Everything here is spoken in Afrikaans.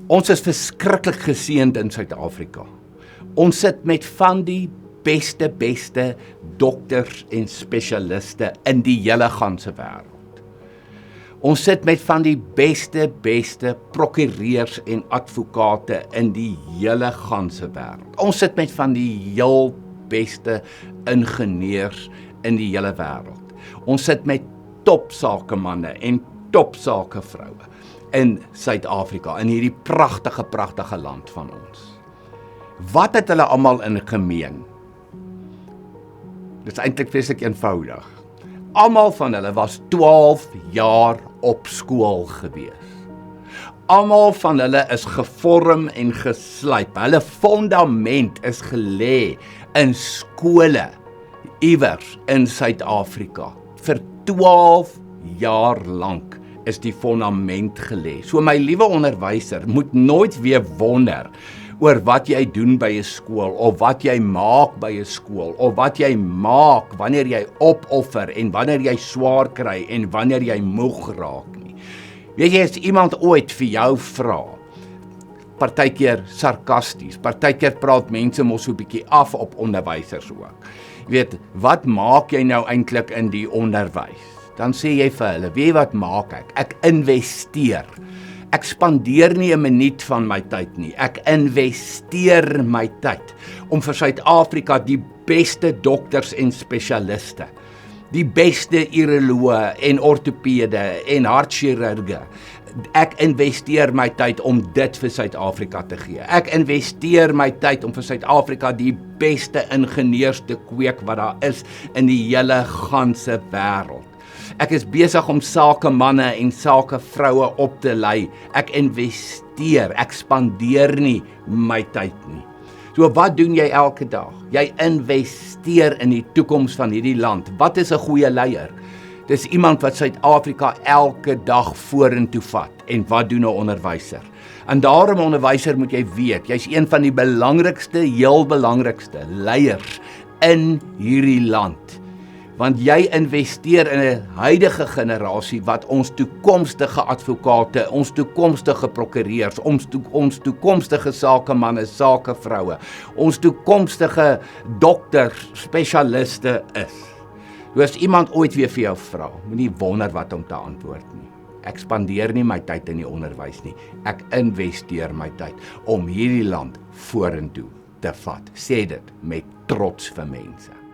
Ons is verskriklik geseënd in Suid-Afrika. Ons sit met van die beste dokters en spesialiste in die hele ganse wêreld. Ons sit met van die beste prokureurs en advokate in die hele ganse wêreld. Ons sit met van die heel beste ingenieurs in die hele wêreld. Ons sit met topsakemanne en topsakevroue in Suid-Afrika, in hierdie pragtige land van ons. Wat het hulle almal in gemeen? Dit is eintlik vreeslik eenvoudig. Almal van hulle was 12 jaar op skool gewees. Almal van hulle is gevorm en geslyp. Hulle fondament is gelê in skole iewers in Suid-Afrika. Vir 12 jaar lank is die fondament gelê. So my liewe onderwyser moet nooit weer wonder oor wat jy doen by 'n skool, of wat jy maak by 'n skool, of wat jy maak wanneer jy opoffer, en wanneer jy swaar kry, en wanneer jy moeg raak nie. Weet jy, as iemand ooit vir jou vra, partykeer sarkasties, partykeer praat mense mos so 'n bietjie af op onderwysers ook. Jy weet, wat maak jy nou eintlik in die onderwys? Dan sê jy vir hulle, weet jy wat maak ek? Ek investeer. Ek spandeer nie 'n minuut van my tyd nie. Ek investeer my tyd om vir Suid-Afrika die beste dokters en spesialiste, die beste uroloë en ortopede en hartchirurge. Ek investeer my tyd om dit vir Suid-Afrika te gee. Ek investeer my tyd om vir Suid-Afrika die beste ingenieurs te kweek wat daar is in die hele ganse wêreld. Ek is besig om sakemanne en sakevroue op te lei. Ek investeer, ek spandeer nie my tyd nie. So wat doen jy elke dag? Jy investeer in die toekoms van hierdie land. Wat is 'n goeie leier? Dis iemand wat Suid-Afrika elke dag vorentoe vat. En wat doen 'n onderwyser? En daarom, onderwyser, moet jy weet, jy's een van die belangrikste, heel belangrikste leiers in hierdie land. Want jy investeer in 'n huidige generasie wat ons toekomstige advokate, ons toekomstige prokureurs, ons toekomstige sakemanne, sakevroue, ons toekomstige dokters, spesialiste is. As iemand ooit weer vir jou vra, moenie wonder wat om te antwoord nie. Ek spandeer nie my tyd in die onderwys nie. Ek investeer my tyd om hierdie land vorentoe te vat. Sê dit met trots vir mense.